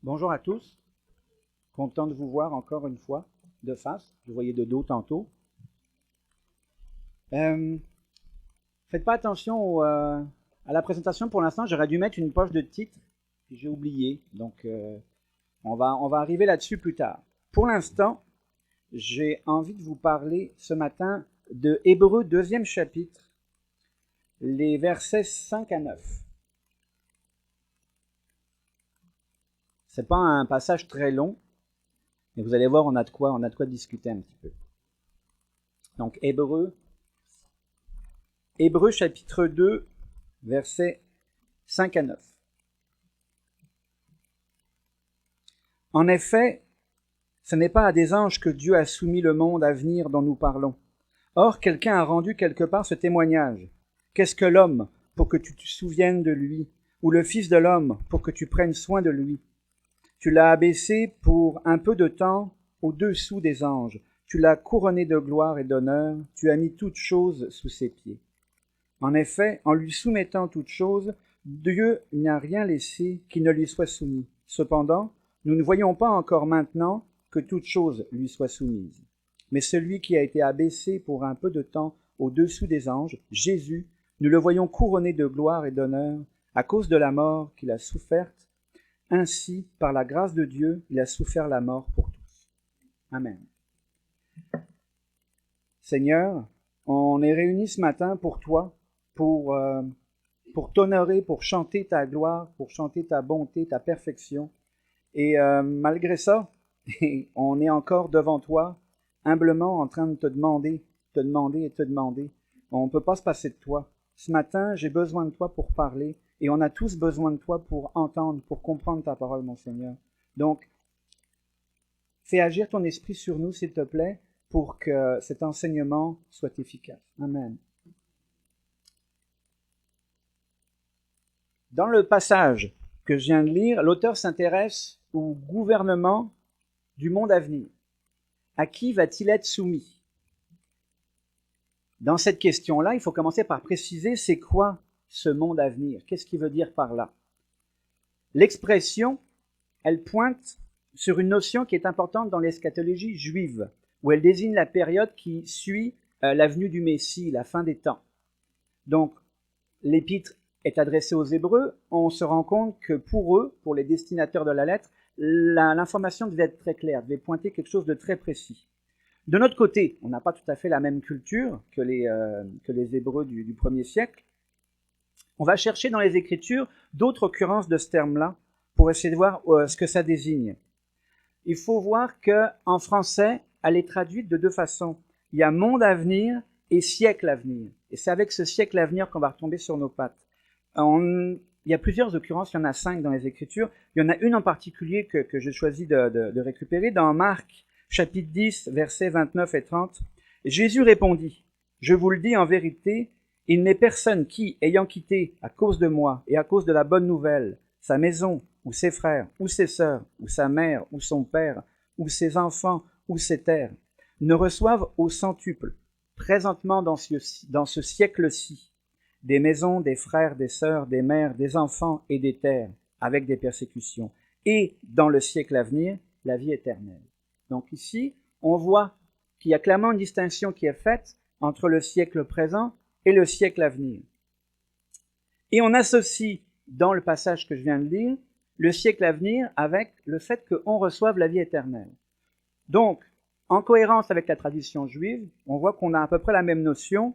Bonjour à tous, content de vous voir encore une fois de face. Je vous voyais de dos tantôt. Faites pas attention à la présentation pour l'instant. J'aurais dû mettre une poche de titre, puis j'ai oublié. Donc on va arriver là-dessus plus tard. Pour l'instant, j'ai envie de vous parler ce matin de Hébreux 2e chapitre, les versets 5 à 9. C'est pas un passage très long, mais vous allez voir, on a de quoi discuter un petit peu. Donc Hébreux chapitre 2, versets 5 à 9. En effet, ce n'est pas à des anges que Dieu a soumis le monde à venir dont nous parlons. Or, quelqu'un a rendu quelque part ce témoignage. Qu'est-ce que l'homme pour que tu te souviennes de lui, ou le Fils de l'homme pour que tu prennes soin de lui? Tu l'as abaissé pour un peu de temps au-dessous des anges. Tu l'as couronné de gloire et d'honneur. Tu as mis toutes choses sous ses pieds. En effet, en lui soumettant toutes choses, Dieu n'a rien laissé qui ne lui soit soumis. Cependant, nous ne voyons pas encore maintenant que toutes choses lui soient soumises. Mais celui qui a été abaissé pour un peu de temps au-dessous des anges, Jésus, nous le voyons couronné de gloire et d'honneur à cause de la mort qu'il a soufferte. Ainsi, par la grâce de Dieu, il a souffert la mort pour tous. Amen. Seigneur, on est réunis ce matin pour toi, pour t'honorer, pour chanter ta gloire, pour chanter ta bonté, ta perfection. Et malgré ça, on est encore devant toi, humblement en train de te demander. On ne peut pas se passer de toi. Ce matin, j'ai besoin de toi pour parler, et on a tous besoin de toi pour entendre, pour comprendre ta parole, mon Seigneur. Donc, fais agir ton esprit sur nous, s'il te plaît, pour que cet enseignement soit efficace. Amen. Dans le passage que je viens de lire, l'auteur s'intéresse au gouvernement du monde à venir. À qui va-t-il être soumis? Dans cette question-là, il faut commencer par préciser c'est quoi ce monde à venir? Qu'est-ce qu'il veut dire par là? L'expression, elle pointe sur une notion qui est importante dans l'eschatologie juive, où elle désigne la période qui suit la venue du Messie, la fin des temps. Donc, l'épître est adressée aux Hébreux. On se rend compte que pour eux, pour les destinataires de la lettre, l'information devait être très claire, devait pointer quelque chose de très précis. De notre côté, on n'a pas tout à fait la même culture que les Hébreux du 1er siècle. On va chercher dans les Écritures d'autres occurrences de ce terme-là pour essayer de voir ce que ça désigne. Il faut voir qu'en français, elle est traduite de deux façons. Il y a monde à venir et siècle à venir. Et c'est avec ce siècle à venir qu'on va retomber sur nos pattes. Il y a plusieurs occurrences, il y en a 5 dans les Écritures. Il y en a une en particulier que j'ai choisi de récupérer dans Marc, chapitre 10, versets 29 et 30. Jésus répondit, « Je vous le dis en vérité, il n'est personne qui, ayant quitté à cause de moi et à cause de la bonne nouvelle, sa maison, ou ses frères, ou ses sœurs, ou sa mère, ou son père, ou ses enfants, ou ses terres, ne reçoive au centuple, présentement dans ce siècle-ci, des maisons, des frères, des sœurs, des mères, des enfants et des terres, avec des persécutions, et dans le siècle à venir, la vie éternelle. » Donc ici, on voit qu'il y a clairement une distinction qui est faite entre le siècle présent et le siècle à venir. Et on associe, dans le passage que je viens de lire, le siècle à venir avec le fait qu'on reçoive la vie éternelle. Donc, en cohérence avec la tradition juive, on voit qu'on a à peu près la même notion.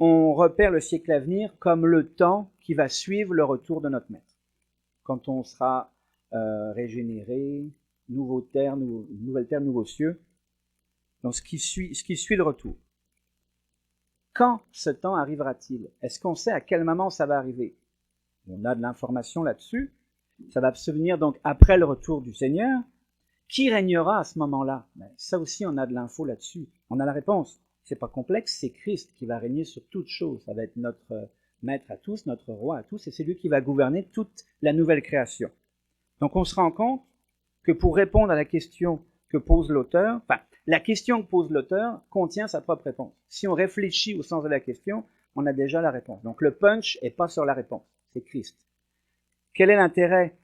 On repère le siècle à venir comme le temps qui va suivre le retour de notre Maître. Quand on sera régénéré, nouvelle terre, nouveaux cieux, donc ce qui suit le retour. Quand ce temps arrivera-t-il? Est-ce qu'on sait à quel moment ça va arriver? On a de l'information là-dessus. Ça va se venir donc après le retour du Seigneur. Qui régnera à ce moment-là? Ça aussi, on a de l'info là-dessus. On a la réponse. C'est pas complexe, c'est Christ qui va régner sur toutes choses. Ça va être notre maître à tous, notre roi à tous, et c'est lui qui va gouverner toute la nouvelle création. Donc on se rend compte que pour répondre à la question que pose l'auteur, la question que pose l'auteur contient sa propre réponse. Si on réfléchit au sens de la question, on a déjà la réponse. Donc le punch n'est pas sur la réponse, c'est Christ. Quel est l'intérêt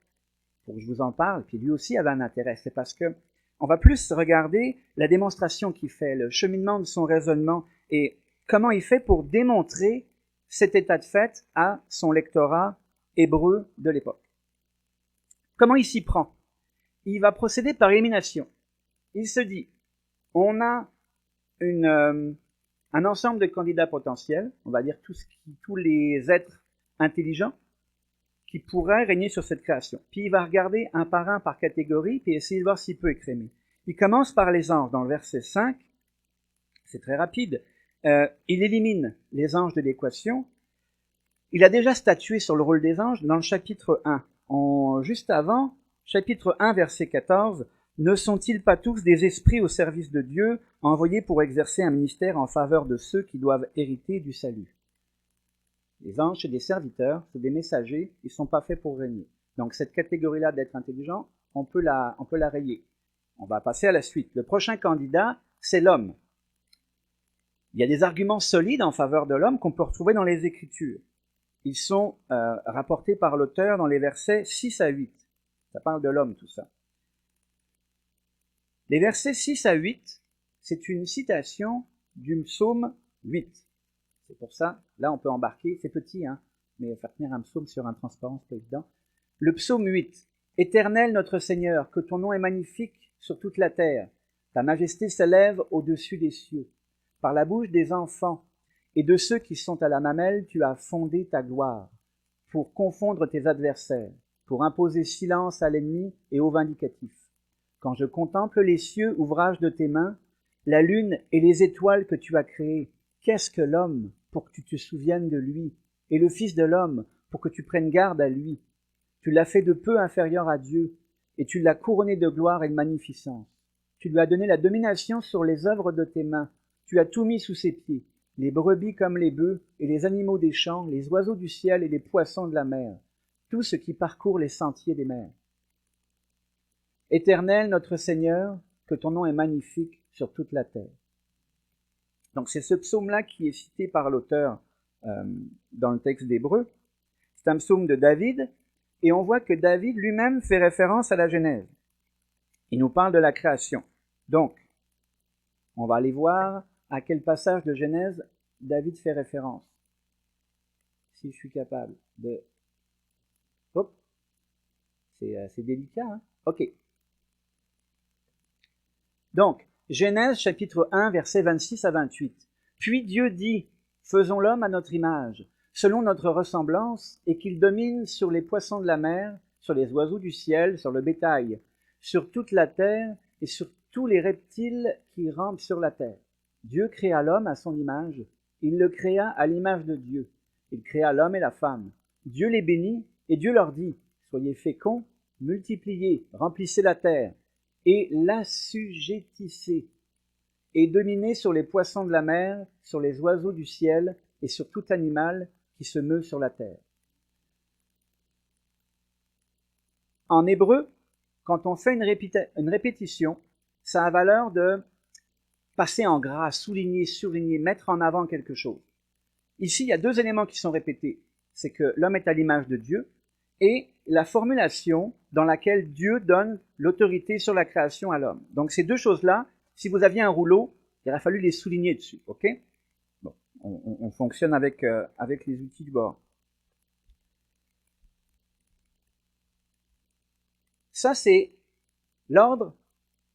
pour que je vous en parle, puis lui aussi avait un intérêt, c'est parce que on va plus regarder la démonstration qu'il fait, le cheminement de son raisonnement et comment il fait pour démontrer cet état de fait à son lectorat hébreu de l'époque. Comment il s'y prend? Il va procéder par élimination. Il se dit, on a un ensemble de candidats potentiels, on va dire tous les êtres intelligents qui pourraient régner sur cette création. Puis il va regarder un par catégorie, puis essayer de voir s'il peut écrémer. Il commence par les anges, dans le verset 5, c'est très rapide, il élimine les anges de l'équation. Il a déjà statué sur le rôle des anges dans le chapitre 1. Juste avant, chapitre 1, verset 14, « Ne sont-ils pas tous des esprits au service de Dieu, envoyés pour exercer un ministère en faveur de ceux qui doivent hériter du salut ?» Les anges, c'est des serviteurs, c'est des messagers, ils ne sont pas faits pour régner. Donc cette catégorie-là d'être intelligent, on peut la rayer. On va passer à la suite. Le prochain candidat, c'est l'homme. Il y a des arguments solides en faveur de l'homme qu'on peut retrouver dans les Écritures. Ils sont rapportés par l'auteur dans les versets 6 à 8. Ça parle de l'homme, tout ça. Les versets 6 à 8, c'est une citation du psaume 8. C'est pour ça, là on peut embarquer, c'est petit, hein, mais faire tenir un psaume sur un transparent, c'est pas évident. Le psaume 8. « Éternel notre Seigneur, que ton nom est magnifique sur toute la terre. Ta majesté s'élève au-dessus des cieux. Par la bouche des enfants et de ceux qui sont à la mamelle, tu as fondé ta gloire, pour confondre tes adversaires, pour imposer silence à l'ennemi et au vindicatif. Quand je contemple les cieux, ouvrage de tes mains, la lune et les étoiles que tu as créées, qu'est-ce que l'homme pour que tu te souviennes de lui, et le Fils de l'homme pour que tu prennes garde à lui? Tu l'as fait de peu inférieur à Dieu, et tu l'as couronné de gloire et de magnificence. Tu lui as donné la domination sur les œuvres de tes mains. Tu as tout mis sous ses pieds, les brebis comme les bœufs, et les animaux des champs, les oiseaux du ciel et les poissons de la mer, tout ce qui parcourt les sentiers des mers. Éternel, notre Seigneur, que ton nom est magnifique sur toute la terre. » Donc c'est ce psaume-là qui est cité par l'auteur dans le texte d'Hébreu. C'est un psaume de David, et on voit que David lui-même fait référence à la Genèse. Il nous parle de la création. Donc, on va aller voir à quel passage de Genèse David fait référence. Si je suis capable de... Hop, c'est délicat, hein? Ok. Donc, Genèse chapitre 1, versets 26 à 28. « Puis Dieu dit, faisons l'homme à notre image, selon notre ressemblance, et qu'il domine sur les poissons de la mer, sur les oiseaux du ciel, sur le bétail, sur toute la terre et sur tous les reptiles qui rampent sur la terre. Dieu créa l'homme à son image, il le créa à l'image de Dieu. Il créa l'homme et la femme. Dieu les bénit, et Dieu leur dit, soyez féconds, multipliez, remplissez la terre, et l'assujettissez, et dominez sur les poissons de la mer, sur les oiseaux du ciel, et sur tout animal qui se meut sur la terre. » En hébreu, quand on fait une répétition, ça a valeur de passer en gras, souligner, surligner, mettre en avant quelque chose. Ici, il y a deux éléments qui sont répétés. C'est que l'homme est à l'image de Dieu et la formulation dans laquelle Dieu donne l'autorité sur la création à l'homme. Donc ces deux choses-là, si vous aviez un rouleau, il aurait fallu les souligner dessus. Ok ? Bon, on fonctionne avec les outils du bord. Ça, c'est l'ordre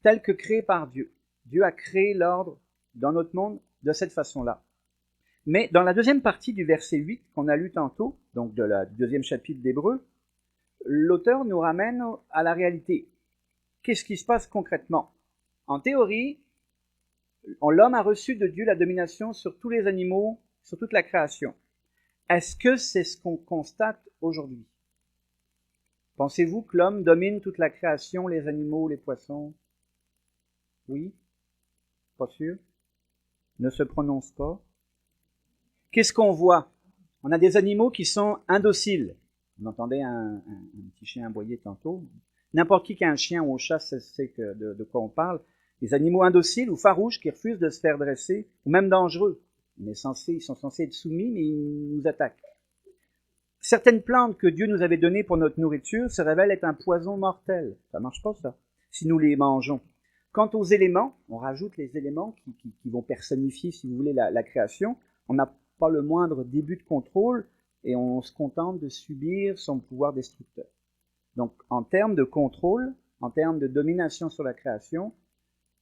tel que créé par Dieu. Dieu a créé l'ordre dans notre monde de cette façon-là. Mais dans la deuxième partie du verset 8 qu'on a lu tantôt, donc du deuxième chapitre d'Hébreu, l'auteur nous ramène à la réalité. Qu'est-ce qui se passe concrètement? En théorie, l'homme a reçu de Dieu la domination sur tous les animaux, sur toute la création. Est-ce que c'est ce qu'on constate aujourd'hui? Pensez-vous que l'homme domine toute la création, les animaux, les poissons? Oui? Pas sûr? Ne se prononce pas? Qu'est-ce qu'on voit? On a des animaux qui sont indociles. Vous entendez un petit chien aboyer tantôt. N'importe qui a un chien ou un chat sait de quoi on parle. Des animaux indociles ou farouches qui refusent de se faire dresser, ou même dangereux. Ils sont censés être soumis, mais ils nous attaquent. Certaines plantes que Dieu nous avait données pour notre nourriture se révèlent être un poison mortel. Ça marche pas, ça, si nous les mangeons. Quant aux éléments, on rajoute les éléments qui vont personnifier, si vous voulez, la création. On n'a pas le moindre début de contrôle et on se contente de subir son pouvoir destructeur. Donc, en termes de contrôle, en termes de domination sur la création,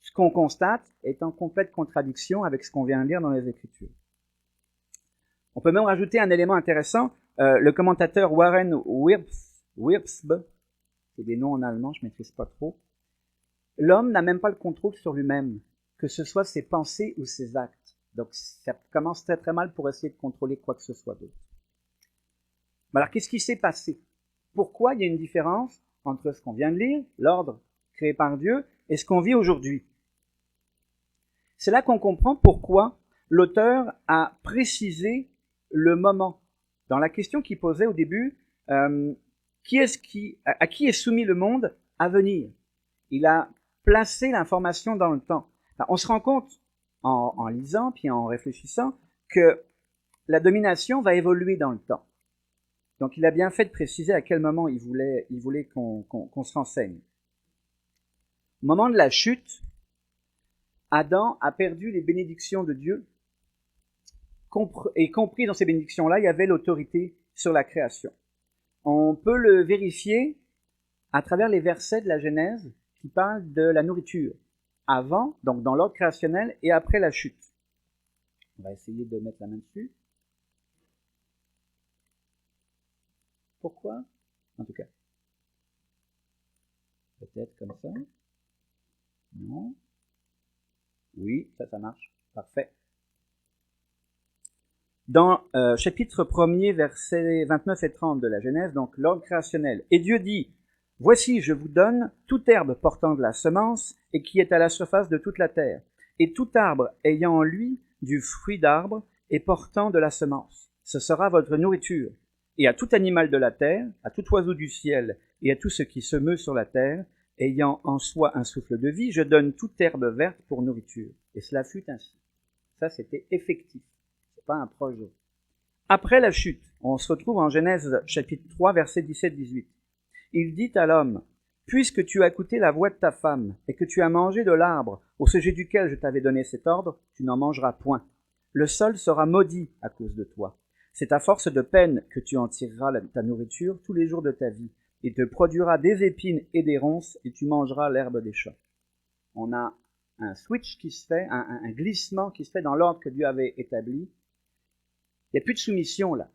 ce qu'on constate est en complète contradiction avec ce qu'on vient de lire dans les Écritures. On peut même rajouter un élément intéressant. Le commentateur Warren Wiersbe, c'est des noms en allemand, je ne maîtrise pas trop. L'homme n'a même pas le contrôle sur lui-même, que ce soit ses pensées ou ses actes. Donc ça commence très très mal pour essayer de contrôler quoi que ce soit d'autre. Alors qu'est-ce qui s'est passé? Pourquoi il y a une différence entre ce qu'on vient de lire, l'ordre créé par Dieu, et ce qu'on vit aujourd'hui? C'est là qu'on comprend pourquoi l'auteur a précisé le moment. Dans la question qu'il posait au début, à qui est soumis le monde à venir? Il a placé l'information dans le temps. Enfin, on se rend compte, en lisant puis en réfléchissant, que la domination va évoluer dans le temps. Donc il a bien fait de préciser à quel moment il voulait qu'on se renseigne. Au moment de la chute, Adam a perdu les bénédictions de Dieu, et compris dans ces bénédictions-là, il y avait l'autorité sur la création. On peut le vérifier à travers les versets de la Genèse qui parlent de la nourriture, avant, donc dans l'ordre créationnel, et après la chute. On va essayer de mettre la main dessus. Pourquoi? En tout cas. Peut-être comme ça. Non. Oui, ça marche. Parfait. Dans chapitre 1er, versets 29 et 30 de la Genèse, donc l'ordre créationnel. Et Dieu dit, « Voici, je vous donne toute herbe portant de la semence et qui est à la surface de toute la terre, et tout arbre ayant en lui du fruit d'arbre et portant de la semence. Ce sera votre nourriture. Et à tout animal de la terre, à tout oiseau du ciel et à tout ce qui se meut sur la terre, ayant en soi un souffle de vie, je donne toute herbe verte pour nourriture. » Et cela fut ainsi. Ça, c'était effectif. C'est pas un projet. Après la chute, on se retrouve en Genèse chapitre 3, versets 17-18. Il dit à l'homme, « Puisque tu as écouté la voix de ta femme, et que tu as mangé de l'arbre au sujet duquel je t'avais donné cet ordre, tu n'en mangeras point. Le sol sera maudit à cause de toi. C'est à force de peine que tu en tireras ta nourriture tous les jours de ta vie. Il te produira des épines et des ronces, et tu mangeras l'herbe des champs. » On a un switch qui se fait, un glissement qui se fait dans l'ordre que Dieu avait établi. Il n'y a plus de soumission là.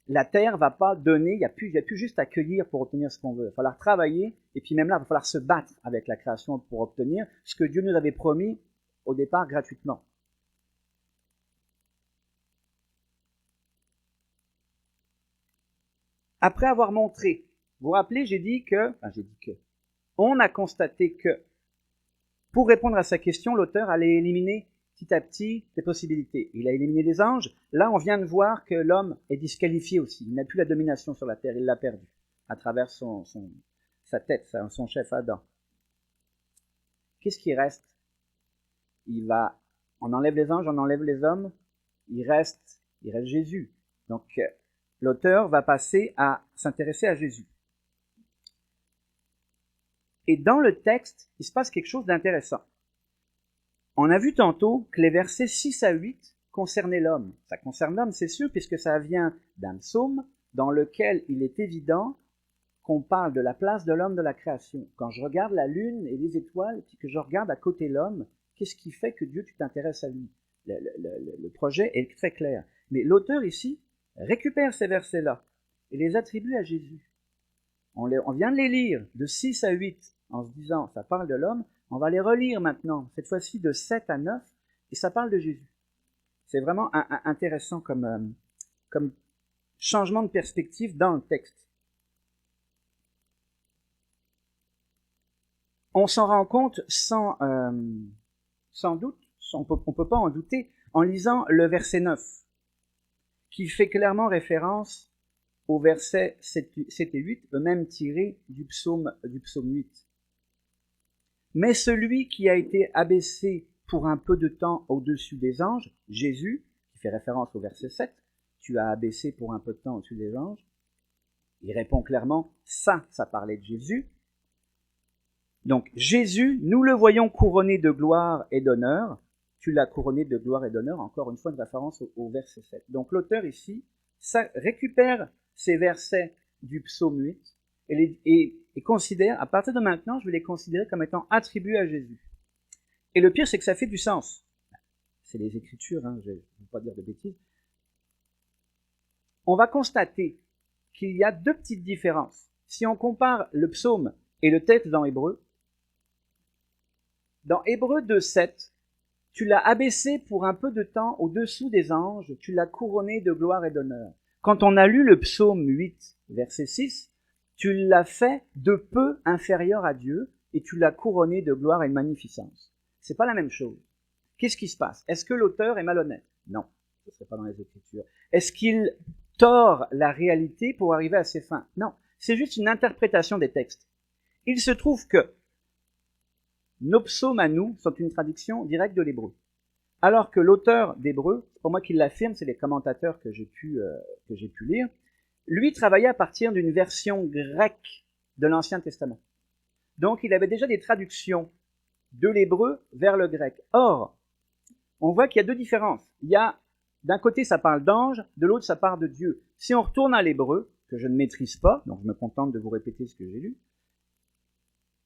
La terre va pas donner, il n'y a plus juste à cueillir pour obtenir ce qu'on veut. Il va falloir travailler, et puis même là, il va falloir se battre avec la création pour obtenir ce que Dieu nous avait promis au départ gratuitement. Après avoir montré, vous vous rappelez, on a constaté que, pour répondre à sa question, l'auteur allait éliminer petit à petit les possibilités. Il a éliminé les anges. Là, on vient de voir que l'homme est disqualifié aussi. Il n'a plus la domination sur la terre, il l'a perdue à travers sa tête, son chef Adam. Qu'est-ce qui reste? On enlève les anges, on enlève les hommes, il reste Jésus. Donc, l'auteur va passer à s'intéresser à Jésus. Et dans le texte, il se passe quelque chose d'intéressant. On a vu tantôt que les versets 6 à 8 concernaient l'homme. Ça concerne l'homme, c'est sûr, puisque ça vient d'un psaume dans lequel il est évident qu'on parle de la place de l'homme de la création. Quand je regarde la lune et les étoiles, et puis que je regarde à côté l'homme, qu'est-ce qui fait que Dieu, tu t'intéresses à lui? Le projet est très clair. Mais l'auteur ici récupère ces versets-là et les attribue à Jésus. On vient de les lire de 6 à 8 en se disant, ça parle de l'homme. On va les relire maintenant, cette fois-ci de 7 à 9, et ça parle de Jésus. C'est vraiment intéressant comme changement de perspective dans le texte. On s'en rend compte sans doute, on peut pas en douter, en lisant le verset 9, qui fait clairement référence au verset 7 et 8, eux-mêmes tirés du psaume 8. Mais celui qui a été abaissé pour un peu de temps au-dessus des anges, Jésus, qui fait référence au verset 7, tu as abaissé pour un peu de temps au-dessus des anges. Il répond clairement, ça parlait de Jésus. Donc Jésus, nous le voyons couronné de gloire et d'honneur. Tu l'as couronné de gloire et d'honneur, encore une fois une référence au verset 7. Donc l'auteur ici ça récupère ces versets du psaume 8 et considère, à partir de maintenant, je vais les considérer comme étant attribués à Jésus. Et le pire, c'est que ça fait du sens. C'est les Écritures, hein, je ne veux pas dire de bêtises. On va constater qu'il y a deux petites différences. Si on compare le psaume et le texte dans Hébreu, dans Hébreu 2:7, tu l'as abaissé pour un peu de temps au-dessous des anges, tu l'as couronné de gloire et d'honneur. Quand on a lu le psaume 8, verset 6, tu l'as fait de peu inférieur à Dieu et tu l'as couronné de gloire et de magnificence. C'est pas la même chose. Qu'est-ce qui se passe? Est-ce que l'auteur est malhonnête? Non, ce ne serait pas dans les Écritures. Est-ce qu'il tord la réalité pour arriver à ses fins? Non, c'est juste une interprétation des textes. Il se trouve que nos psaumes à nous sont une traduction directe de l'hébreu. Alors que l'auteur d'Hébreu, c'est pas moi qui l'affirme, c'est les commentateurs que j'ai pu lire, lui travaillait à partir d'une version grecque de l'Ancien Testament. Donc il avait déjà des traductions de l'hébreu vers le grec. Or, on voit qu'il y a deux différences. Il y a, d'un côté ça parle d'ange, de l'autre ça parle de Dieu. Si on retourne à l'hébreu, que je ne maîtrise pas, donc je me contente de vous répéter ce que j'ai lu,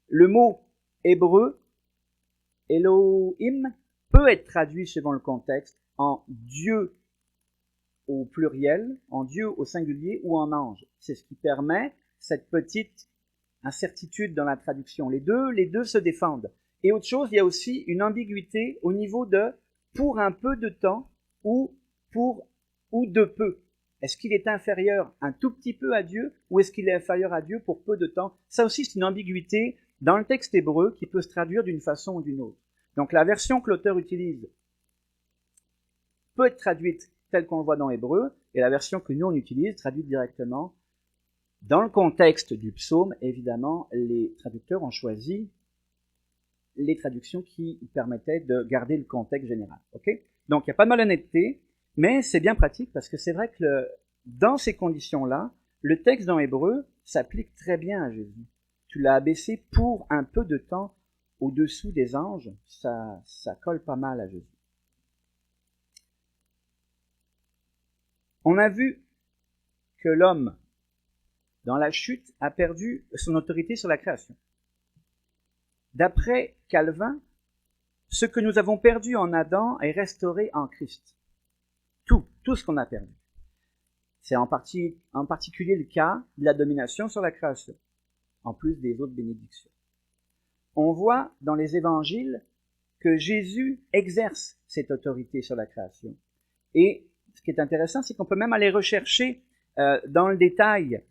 le mot hébreu, Elohim, peut être traduit selon le contexte en Dieu au pluriel, en Dieu au singulier ou en ange. C'est ce qui permet cette petite incertitude dans la traduction. Les deux se défendent. Et autre chose, il y a aussi une ambiguïté au niveau de pour un peu de temps ou de peu. Est-ce qu'il est inférieur un tout petit peu à Dieu ou est-ce qu'il est inférieur à Dieu pour peu de temps? Ça aussi, c'est une ambiguïté dans le texte hébreu qui peut se traduire d'une façon ou d'une autre. Donc la version que l'auteur utilise peut être traduite telle qu'on le voit dans Hébreu, et la version que nous on utilise, traduite directement. Dans le contexte du psaume, évidemment, les traducteurs ont choisi les traductions qui permettaient de garder le contexte général. Okay? Donc il n'y a pas de malhonnêteté, mais c'est bien pratique parce que c'est vrai que dans ces conditions-là, le texte dans Hébreu s'applique très bien à Jésus. Tu l'as abaissé pour un peu de temps au-dessous des anges, ça colle pas mal à Jésus. On a vu que l'homme, dans la chute, a perdu son autorité sur la création. D'après Calvin, ce que nous avons perdu en Adam est restauré en Christ. Tout ce qu'on a perdu. C'est en particulier le cas de la domination sur la création, en plus des autres bénédictions. On voit dans les évangiles que Jésus exerce cette autorité sur la création. Et ce qui est intéressant, c'est qu'on peut même aller rechercher dans le détail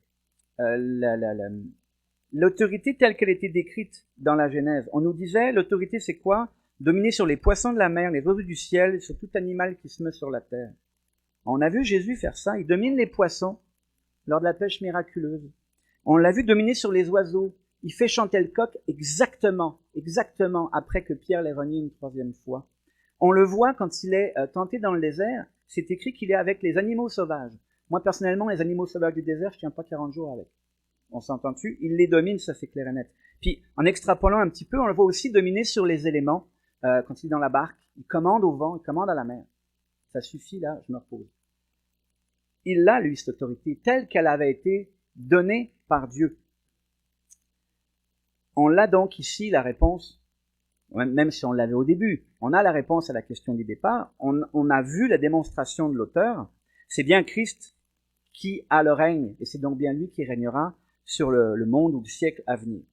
l'autorité telle qu'elle était décrite dans la Genèse. On nous disait, l'autorité c'est quoi? Dominer sur les poissons de la mer, les oiseaux du ciel, sur tout animal qui se meut sur la terre. On a vu Jésus faire ça, il domine les poissons lors de la pêche miraculeuse. On l'a vu dominer sur les oiseaux. Il fait chanter le coq exactement après que Pierre l'ait renié une troisième fois. On le voit quand il est tenté dans le désert, c'est écrit qu'il est avec les animaux sauvages. Moi, personnellement, les animaux sauvages du désert, je tiens pas 40 jours avec. On s'entend-tu? Il les domine, ça c'est clair et net. Puis, en extrapolant un petit peu, on le voit aussi dominer sur les éléments. Quand il est dans la barque, il commande au vent, il commande à la mer. Ça suffit, là, je me repose. Il a, lui, cette autorité, telle qu'elle avait été donnée par Dieu. On l'a donc ici, la réponse, même si on l'avait au début, on a la réponse à la question du départ, on a vu la démonstration de l'auteur, c'est bien Christ qui a le règne, et c'est donc bien lui qui régnera sur le monde ou le siècle à venir.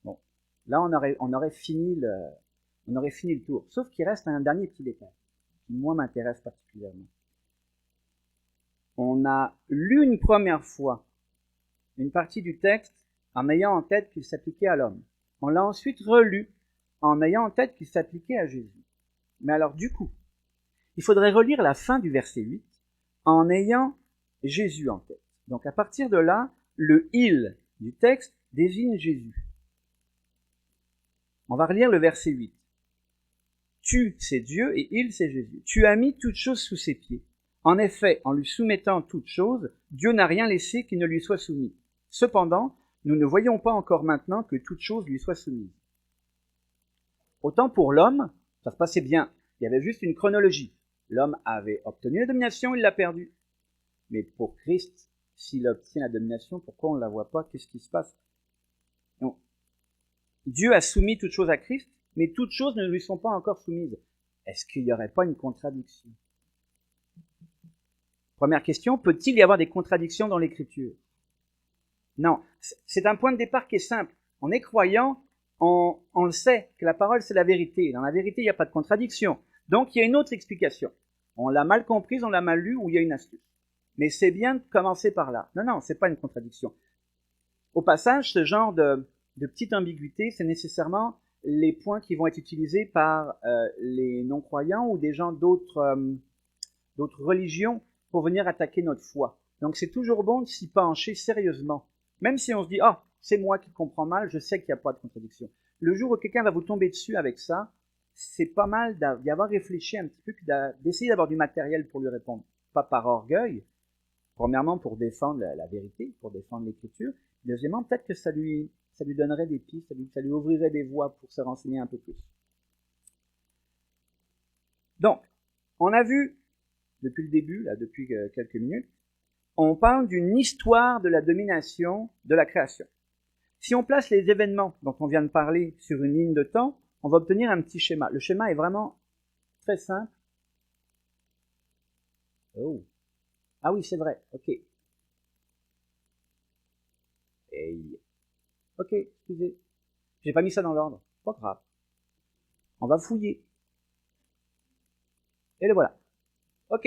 Bon, là on aurait fini le tour, sauf qu'il reste un dernier petit détail, qui moi m'intéresse particulièrement. On a lu une première fois une partie du texte en ayant en tête qu'il s'appliquait à l'homme. On l'a ensuite relu en ayant en tête qu'il s'appliquait à Jésus. Mais alors du coup, il faudrait relire la fin du verset 8 en ayant Jésus en tête. Donc à partir de là, le « il » du texte désigne Jésus. On va relire le verset 8. Tu, c'est Dieu, et il, c'est Jésus. Tu as mis toutes choses sous ses pieds. En effet, en lui soumettant toutes choses, Dieu n'a rien laissé qui ne lui soit soumis. Cependant, nous ne voyons pas encore maintenant que toute chose lui soit soumise. Autant pour l'homme, ça se passait bien. Il y avait juste une chronologie. L'homme avait obtenu la domination, il l'a perdue. Mais pour Christ, s'il obtient la domination, pourquoi on ne la voit pas? Qu'est-ce qui se passe? Non. Dieu a soumis toutes choses à Christ, mais toutes choses ne lui sont pas encore soumises. Est-ce qu'il n'y aurait pas une contradiction? Première question, peut-il y avoir des contradictions dans l'Écriture? Non, c'est un point de départ qui est simple. On est croyant, on le sait, que la parole c'est la vérité. Dans la vérité, il n'y a pas de contradiction. Donc il y a une autre explication. On l'a mal comprise, on l'a mal lu, ou il y a une astuce. Mais c'est bien de commencer par là. Non, c'est pas une contradiction. Au passage, ce genre de petite ambiguïté, c'est nécessairement les points qui vont être utilisés par les non-croyants ou des gens d'autres religions pour venir attaquer notre foi. Donc c'est toujours bon de s'y pencher sérieusement. Même si on se dit « Ah, c'est moi qui comprends mal, je sais qu'il n'y a pas de contradiction ». Le jour où quelqu'un va vous tomber dessus avec ça, c'est pas mal d'y avoir réfléchi un petit peu, puis d'essayer d'avoir du matériel pour lui répondre. Pas par orgueil, premièrement pour défendre la vérité, pour défendre l'Écriture. Deuxièmement, peut-être que ça lui donnerait des pistes, ça lui ouvrirait des voies pour se renseigner un peu plus. Donc, on a vu, depuis le début, là, depuis quelques minutes, on parle d'une histoire de la domination de la création. Si on place les événements dont on vient de parler sur une ligne de temps, on va obtenir un petit schéma. Le schéma est vraiment très simple. Oh. Ah oui, c'est vrai, ok. Ok, excusez. J'ai pas mis ça dans l'ordre. Pas grave. On va fouiller. Et le voilà. Ok.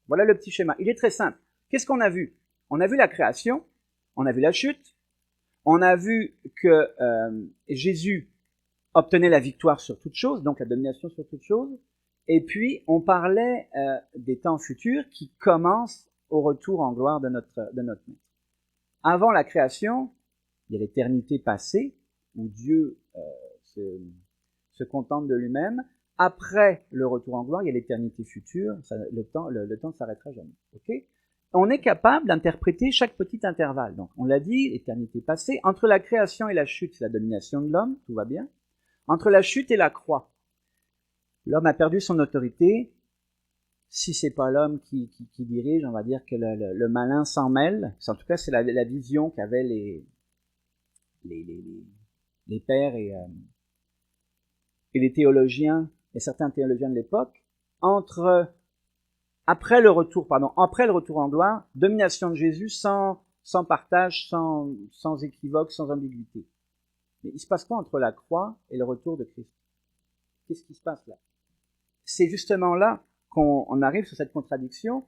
Voilà le petit schéma. Il est très simple. Qu'est-ce qu'on a vu? On a vu la création, on a vu la chute, on a vu que Jésus obtenait la victoire sur toute chose, donc la domination sur toute chose, et puis on parlait des temps futurs qui commencent au retour en gloire de notre Maître. Avant la création, il y a l'éternité passée, où Dieu se contente de lui-même. Après le retour en gloire, il y a l'éternité future, le temps ne s'arrêtera jamais. Okay? On est capable d'interpréter chaque petit intervalle. Donc, on l'a dit, l'éternité passée. Entre la création et la chute, c'est la domination de l'homme, tout va bien. Entre la chute et la croix, l'homme a perdu son autorité. Si c'est pas l'homme qui dirige, on va dire que le malin s'en mêle. En tout cas, c'est la vision qu'avaient les pères et les théologiens, et certains théologiens de l'époque, après le retour en gloire, domination de Jésus sans partage, sans équivoque, sans ambiguïté. Mais il se passe quoi entre la croix et le retour de Christ? Qu'est-ce qui se passe là? C'est justement là qu'on arrive sur cette contradiction.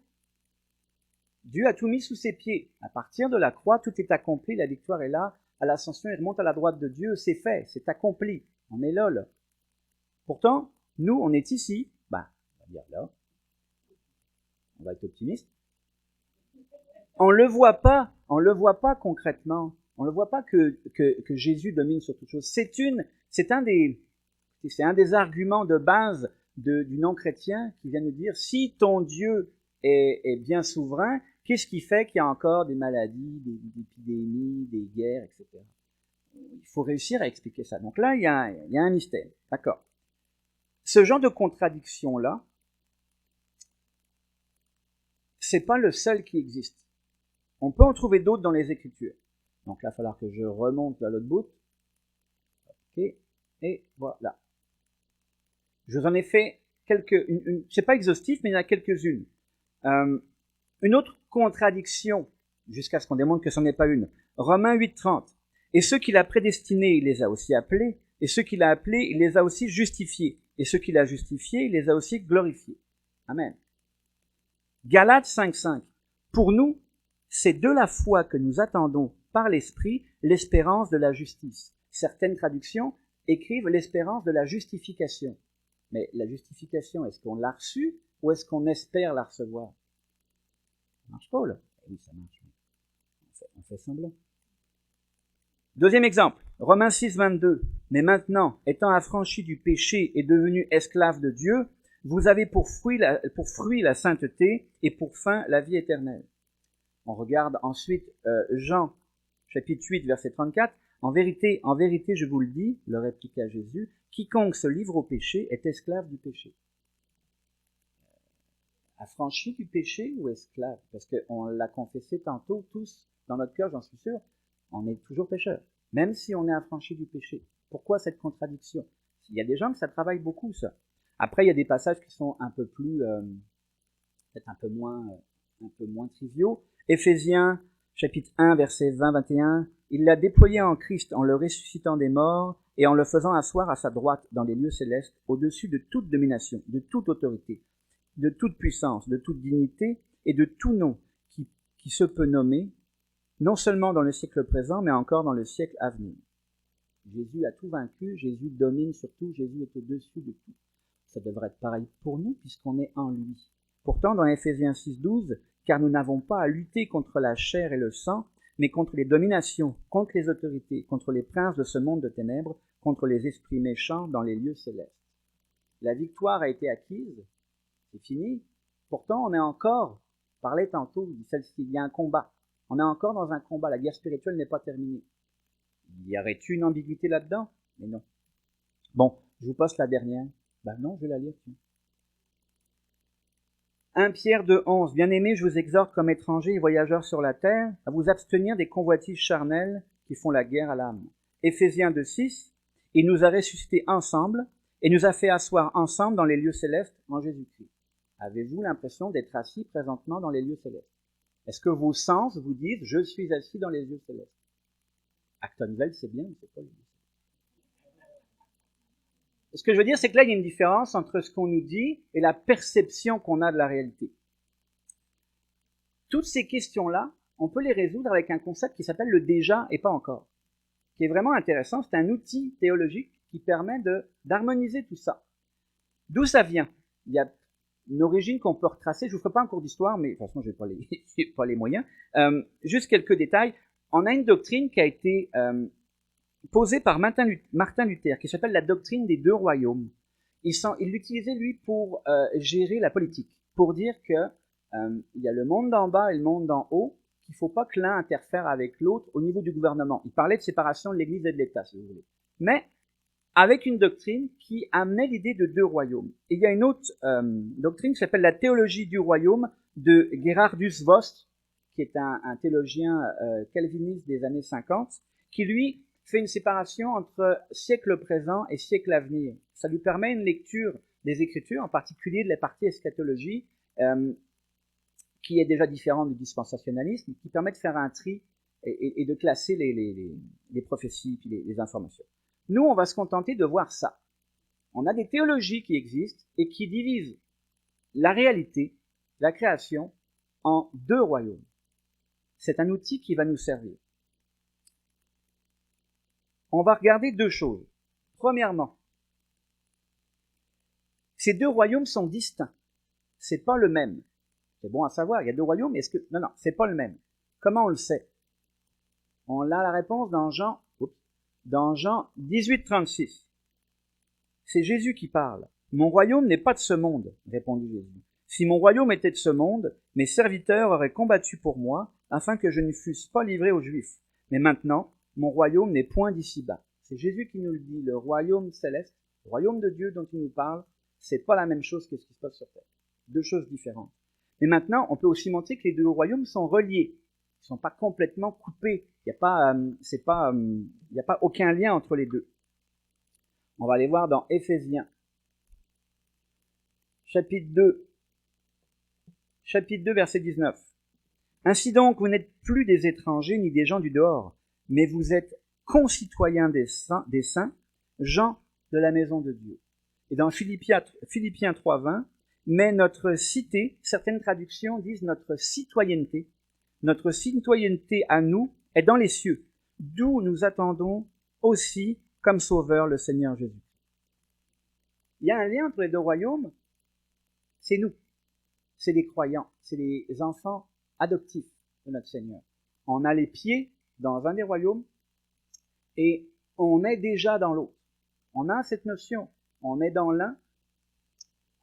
Dieu a tout mis sous ses pieds. À partir de la croix, tout est accompli, la victoire est là. À l'ascension, il remonte à la droite de Dieu, c'est fait, c'est accompli. On est là. Pourtant, nous, on est ici. On va dire là. On va être optimiste. On le voit pas concrètement. On le voit pas que Jésus domine sur toute chose. C'est un des arguments de base du non-chrétien qui vient nous dire, si ton Dieu est bien souverain, qu'est-ce qui fait qu'il y a encore des maladies, des épidémies, des guerres, etc. Il faut réussir à expliquer ça. Donc là, il y a un mystère. D'accord. Ce genre de contradiction-là, c'est pas le seul qui existe. On peut en trouver d'autres dans les Écritures. Donc là, il va falloir que je remonte à l'autre bout. Ok. Et voilà. Je vous en ai fait c'est pas exhaustif, mais il y en a quelques-unes. Une autre contradiction, jusqu'à ce qu'on démontre que ce n'est pas une. Romains 8:30. Et ceux qu'il a prédestinés, il les a aussi appelés. Et ceux qu'il a appelés, il les a aussi justifiés. Et ceux qu'il a justifiés, il les a aussi glorifiés. Amen. Galates 5:5. Pour nous, c'est de la foi que nous attendons par l'Esprit l'espérance de la justice. Certaines traductions écrivent l'espérance de la justification. Mais la justification, est-ce qu'on l'a reçue ou est-ce qu'on espère la recevoir? Ça marche pas, là? Oui, ça marche. On fait semblant. Deuxième exemple, Romains 6:22. Mais maintenant, étant affranchis du péché et devenus esclaves de Dieu, Vous avez pour fruit la sainteté et pour fin la vie éternelle. On regarde ensuite Jean, chapitre 8, verset 34. En vérité, je vous le dis, leur répliqua Jésus, quiconque se livre au péché est esclave du péché. Affranchi du péché ou esclave? Parce qu'on l'a confessé tantôt, tous, dans notre cœur, j'en suis sûr, on est toujours pécheur, même si on est affranchi du péché. Pourquoi cette contradiction? Il y a des gens que ça travaille beaucoup, ça. Après, il y a des passages qui sont un peu plus, peut-être un peu moins triviaux. Éphésiens, chapitre 1, versets 20-21, il l'a déployé en Christ en le ressuscitant des morts et en le faisant asseoir à sa droite dans les lieux célestes, au-dessus de toute domination, de toute autorité, de toute puissance, de toute dignité et de tout nom qui se peut nommer, non seulement dans le siècle présent, mais encore dans le siècle à venir. Jésus a tout vaincu, Jésus domine sur tout, Jésus est au-dessus de tout. Ça devrait être pareil pour nous, puisqu'on est en lui. Pourtant, dans Éphésiens 6,12, car nous n'avons pas à lutter contre la chair et le sang, mais contre les dominations, contre les autorités, contre les princes de ce monde de ténèbres, contre les esprits méchants dans les lieux célestes. La victoire a été acquise, c'est fini. Pourtant, on est encore, je parlais tantôt, il y a un combat. On est encore dans un combat, la guerre spirituelle n'est pas terminée. Y aurait-il une ambiguïté là-dedans? Mais non. Bon, je vous passe la dernière. Ben non, je vais la lire. 1 Pierre 2,11. Bien-aimés, je vous exhorte comme étrangers et voyageurs sur la terre à vous abstenir des convoitises charnelles qui font la guerre à l'âme. Éphésiens 2,6. Il nous a ressuscités ensemble et nous a fait asseoir ensemble dans les lieux célestes en Jésus-Christ. Avez-vous l'impression d'être assis présentement dans les lieux célestes? Est-ce que vos sens vous disent « je suis assis dans les lieux célestes » Actonville, c'est bien, mais c'est pas le lieu. Ce que je veux dire, c'est que là, il y a une différence entre ce qu'on nous dit et la perception qu'on a de la réalité. Toutes ces questions-là, on peut les résoudre avec un concept qui s'appelle le déjà et pas encore, qui est vraiment intéressant. C'est un outil théologique qui permet d'harmoniser tout ça. D'où ça vient? Il y a une origine qu'on peut retracer. Je ne vous ferai pas un cours d'histoire, mais de toute façon, je n'ai pas les moyens. Juste quelques détails. On a une doctrine qui a été posée par Martin Luther, qui s'appelle la doctrine des deux royaumes. Il l'utilisait, lui, pour gérer la politique, pour dire que il y a le monde d'en bas et le monde d'en haut, qu'il ne faut pas que l'un interfère avec l'autre au niveau du gouvernement. Il parlait de séparation de l'Église et de l'État, si vous voulez. Mais avec une doctrine qui amenait l'idée de deux royaumes. Et il y a une autre doctrine qui s'appelle la théologie du royaume de Gerhardus Vost, qui est un théologien calviniste des années 50, qui lui fait une séparation entre siècle présent et siècle à venir. Ça lui permet une lecture des Écritures, en particulier de la partie eschatologie, qui est déjà différente du dispensationalisme, qui permet de faire un tri et de classer les prophéties et les informations. Nous, on va se contenter de voir ça. On a des théologies qui existent et qui divisent la réalité, la création, en deux royaumes. C'est un outil qui va nous servir. On va regarder deux choses. Premièrement, ces deux royaumes sont distincts. C'est pas le même. C'est bon à savoir, il y a deux royaumes, mais est-ce que... Non, c'est pas le même. Comment on le sait? On a la réponse dans Jean 18, 36. C'est Jésus qui parle. « Mon royaume n'est pas de ce monde, répondit Jésus. Si mon royaume était de ce monde, mes serviteurs auraient combattu pour moi, afin que je ne fusse pas livré aux Juifs. Mais maintenant, mon royaume n'est point d'ici-bas. » C'est Jésus qui nous le dit. Le royaume céleste, le royaume de Dieu dont il nous parle, c'est pas la même chose que ce qui se passe sur terre. Deux choses différentes. Mais maintenant, on peut aussi montrer que les deux royaumes sont reliés. Ils ne sont pas complètement coupés. Il n'y a pas aucun lien entre les deux. On va aller voir dans Éphésiens, chapitre 2, verset 19. Ainsi donc, vous n'êtes plus des étrangers ni des gens du dehors, mais vous êtes concitoyens des saints, gens de la maison de Dieu. Et dans Philippiens 3,20, mais notre cité, certaines traductions disent notre citoyenneté à nous est dans les cieux, d'où nous attendons aussi comme sauveur le Seigneur Jésus. Il y a un lien entre les deux royaumes, c'est nous, c'est les croyants, c'est les enfants adoptifs de notre Seigneur. On a les pieds dans un des royaumes et on est déjà dans l'autre. On a cette notion, on est dans l'un,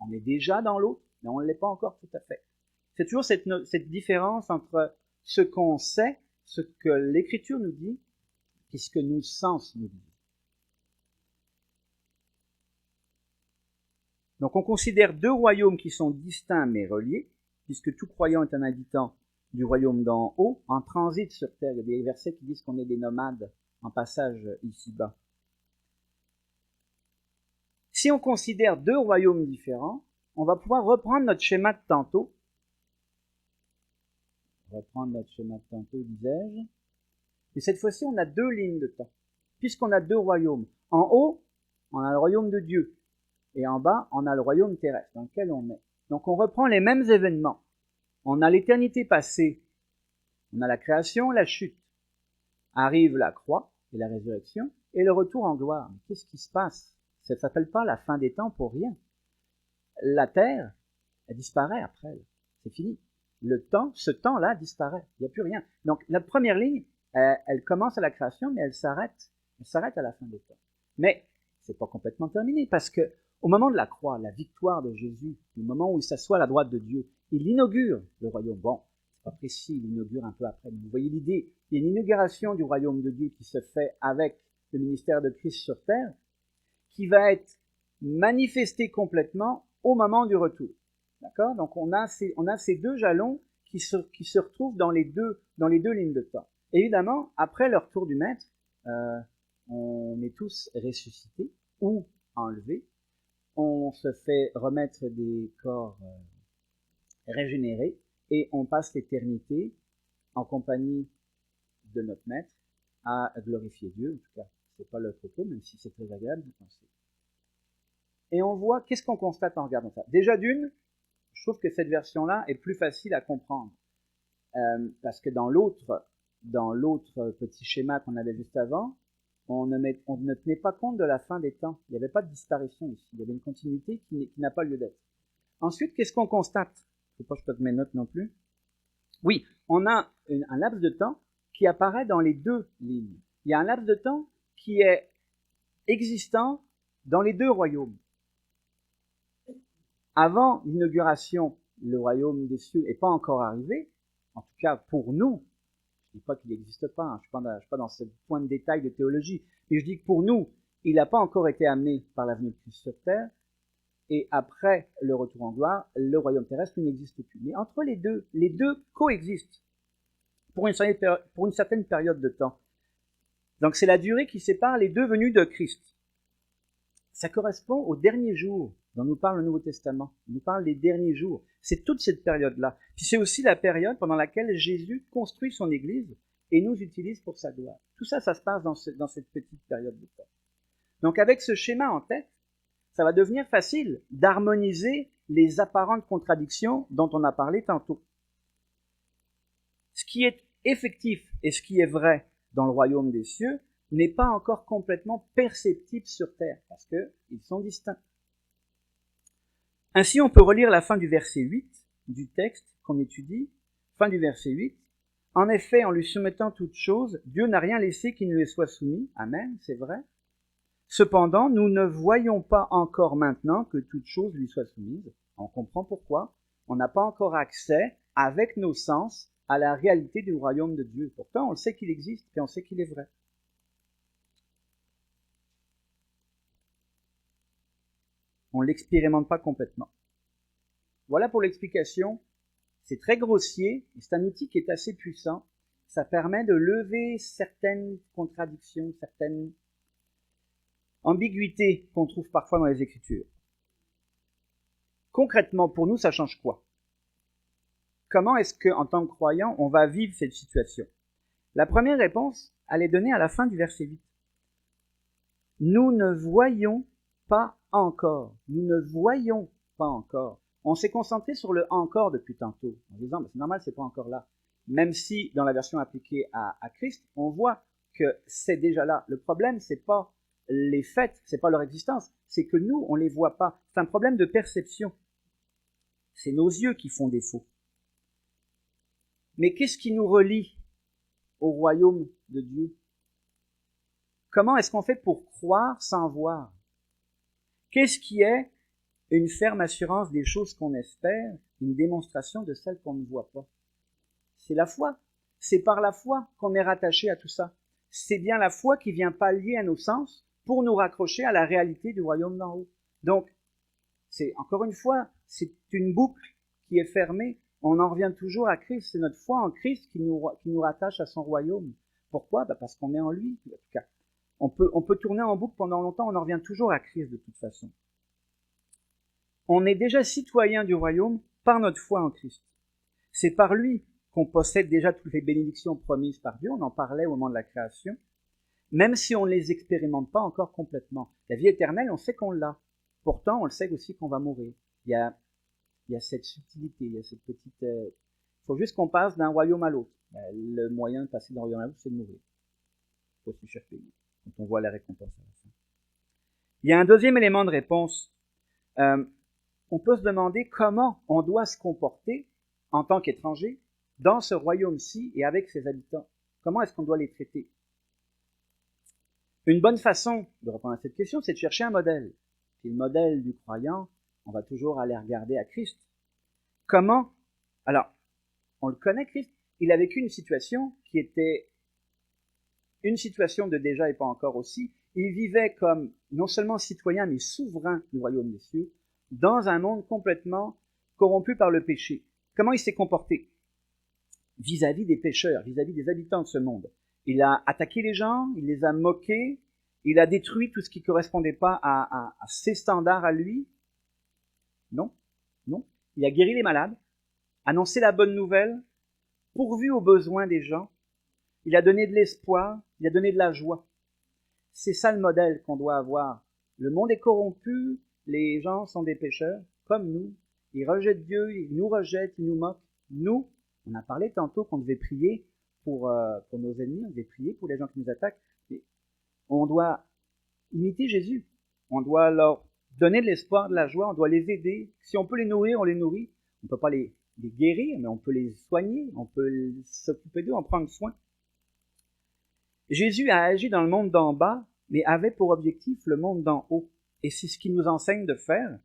On est déjà dans l'autre, mais on ne l'est pas encore tout à fait. C'est toujours cette différence entre ce qu'on sait, ce que l'Écriture nous dit, et ce que nos sens nous disent. Donc on considère deux royaumes qui sont distincts mais reliés, puisque tout croyant est un habitant du royaume d'en haut, en transit sur terre. Il y a des versets qui disent qu'on est des nomades en passage ici-bas. Si on considère deux royaumes différents, on va pouvoir reprendre notre schéma de tantôt. Disais-je. Et cette fois-ci, on a deux lignes de temps, puisqu'on a deux royaumes. En haut, on a le royaume de Dieu, et en bas, on a le royaume terrestre dans lequel on est. Donc on reprend les mêmes événements. On a l'éternité passée, on a la création, la chute. Arrive la croix et la résurrection, et le retour en gloire. Qu'est-ce qui se passe? Ça ne s'appelle pas la fin des temps pour rien. La terre, elle disparaît après. C'est fini. Le temps, ce temps-là disparaît. Il n'y a plus rien. Donc la première ligne, elle commence à la création, mais elle s'arrête. Elle s'arrête à la fin des temps. Mais c'est pas complètement terminé, parce que au moment de la croix, la victoire de Jésus, le moment où il s'assoit à la droite de Dieu, il inaugure le royaume. Bon, c'est pas précis, il inaugure un peu après. Mais vous voyez l'idée. Il y a une inauguration du royaume de Dieu qui se fait avec le ministère de Christ sur terre, qui va être manifesté complètement au moment du retour. D'accord? Donc on a ces deux jalons qui se retrouvent dans les deux lignes de temps. Évidemment, après le retour du Maître, on est tous ressuscités ou enlevés. On se fait remettre des corps régénérés et on passe l'éternité en compagnie de notre Maître à glorifier Dieu. En tout cas, c'est pas le propos, même si c'est très agréable d'y penser. Et on voit, qu'est-ce qu'on constate en regardant ça? Déjà d'une, je trouve que cette version-là est plus facile à comprendre. Parce que dans l'autre petit schéma qu'on avait juste avant, on ne tenait pas compte de la fin des temps. Il n'y avait pas de disparition ici. Il y avait une continuité qui n'a pas lieu d'être. Ensuite, qu'est-ce qu'on constate? Je ne sais pas, je peux mes notes non plus. Oui, on a un laps de temps qui apparaît dans les deux lignes. Il y a un laps de temps qui est existant dans les deux royaumes. Avant l'inauguration, le royaume des cieux n'est pas encore arrivé, en tout cas pour nous. Je ne dis pas qu'il n'existe pas, hein. Je ne suis pas dans ce point de détail de théologie, mais je dis que pour nous, il n'a pas encore été amené par la venue de Christ sur terre, et après le retour en gloire, le royaume terrestre n'existe plus. Mais entre les deux coexistent pour une certaine période de temps. Donc c'est la durée qui sépare les deux venues de Christ. Ça correspond aux derniers jours dont nous parle le Nouveau Testament. Il nous parle des derniers jours. C'est toute cette période-là. Puis c'est aussi la période pendant laquelle Jésus construit son Église et nous utilise pour sa gloire. Tout ça, ça se passe dans cette petite période de temps. Donc avec ce schéma en tête, ça va devenir facile d'harmoniser les apparentes contradictions dont on a parlé tantôt. Ce qui est effectif et ce qui est vrai dans le royaume des cieux n'est pas encore complètement perceptible sur terre, parce qu'ils sont distincts. Ainsi, on peut relire la fin du verset 8 du texte qu'on étudie, fin du verset 8. En effet, en lui soumettant toutes choses, Dieu n'a rien laissé qui ne lui soit soumis. Amen, c'est vrai. Cependant, nous ne voyons pas encore maintenant que toutes choses lui soient soumises. On comprend pourquoi. On n'a pas encore accès, avec nos sens, à la réalité du royaume de Dieu. Pourtant, on sait qu'il existe et on sait qu'il est vrai. On ne l'expérimente pas complètement. Voilà pour l'explication. C'est très grossier, et c'est un outil qui est assez puissant. Ça permet de lever certaines contradictions, certaines ambiguïtés qu'on trouve parfois dans les Écritures. Concrètement, pour nous, ça change quoi? Comment est-ce qu'en tant que croyant, on va vivre cette situation? La première réponse, elle est donnée à la fin du verset 8. Nous ne voyons pas encore. Nous ne voyons pas encore. On s'est concentré sur le encore depuis tantôt, en disant, c'est normal, c'est pas encore là. Même si, dans la version appliquée à Christ, on voit que c'est déjà là. Le problème, c'est pas les faits, c'est pas leur existence, c'est que nous, on les voit pas. C'est un problème de perception. C'est nos yeux qui font défaut. Mais qu'est-ce qui nous relie au royaume de Dieu? Comment est-ce qu'on fait pour croire sans voir? Qu'est-ce qui est une ferme assurance des choses qu'on espère, une démonstration de celles qu'on ne voit pas. C'est la foi. C'est par la foi qu'on est rattaché à tout ça. C'est bien la foi qui vient pallier à nos sens pour nous raccrocher à la réalité du royaume d'en haut. Donc, c'est encore une fois, c'est une boucle qui est fermée. On en revient toujours à Christ. C'est notre foi en Christ qui nous rattache à son royaume. Pourquoi? Parce qu'on est en lui. En tout cas, on peut tourner en boucle pendant longtemps, on en revient toujours à Christ de toute façon. On est déjà citoyen du royaume par notre foi en Christ. C'est par lui qu'on possède déjà toutes les bénédictions promises par Dieu. On en parlait au moment de la création. Même si on ne les expérimente pas encore complètement. La vie éternelle, on sait qu'on l'a. Pourtant, on le sait aussi qu'on va mourir. Il y a cette subtilité, il y a cette petite... Il faut juste qu'on passe d'un royaume à l'autre. Le moyen de passer d'un royaume à l'autre, c'est de mourir. Il faut se cher payer, quand on voit la récompense à la fin. Il y a un deuxième élément de réponse. On peut se demander comment on doit se comporter en tant qu'étranger dans ce royaume-ci et avec ses habitants. Comment est-ce qu'on doit les traiter? Une bonne façon de répondre à cette question, c'est de chercher un modèle. Et le modèle du croyant, on va toujours aller regarder à Christ. Comment? Alors, on le connaît, Christ. Il a vécu une situation qui était une situation de déjà et pas encore aussi. Il vivait comme non seulement citoyen, mais souverain du royaume des cieux, dans un monde complètement corrompu par le péché. Comment il s'est comporté vis-à-vis des pécheurs, vis-à-vis des habitants de ce monde? Il a attaqué les gens, il les a moqués, il a détruit tout ce qui ne correspondait pas à ses standards à lui. Non, non. Il a guéri les malades, annoncé la bonne nouvelle, pourvu aux besoins des gens. Il a donné de l'espoir, il a donné de la joie. C'est ça le modèle qu'on doit avoir. Le monde est corrompu, les gens sont des pécheurs, comme nous. Ils rejettent Dieu, ils nous rejettent, ils nous moquent. Nous, on a parlé tantôt qu'on devait prier pour nos ennemis, on devait prier pour les gens qui nous attaquent. Et on doit imiter Jésus. On doit leur donner de l'espoir, de la joie, on doit les aider. Si on peut les nourrir, on les nourrit. On ne peut pas les guérir, mais on peut les soigner, on peut s'occuper d'eux, en prendre soin. Jésus a agi dans le monde d'en bas, mais avait pour objectif le monde d'en haut. Et c'est ce qu'il nous enseigne de faire.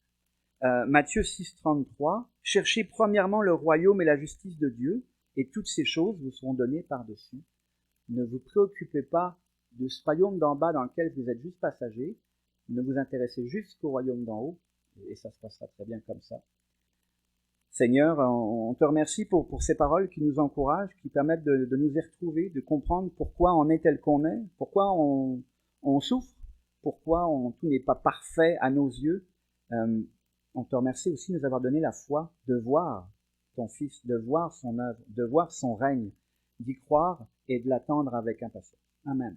Matthieu 6, 33, « Cherchez premièrement le royaume et la justice de Dieu, et toutes ces choses vous seront données par-dessus. Ne vous préoccupez pas de ce royaume d'en bas dans lequel vous êtes juste passager. Ne vous intéressez juste qu'au royaume d'en haut, et ça se passera très bien comme ça. » Seigneur, on te remercie pour ces paroles qui nous encouragent, qui permettent de nous y retrouver, de comprendre pourquoi on est tel qu'on est, pourquoi on souffre, pourquoi tout n'est pas parfait à nos yeux. On te remercie aussi de nous avoir donné la foi de voir ton Fils, de voir son œuvre, de voir son règne, d'y croire et de l'attendre avec impatience. Amen.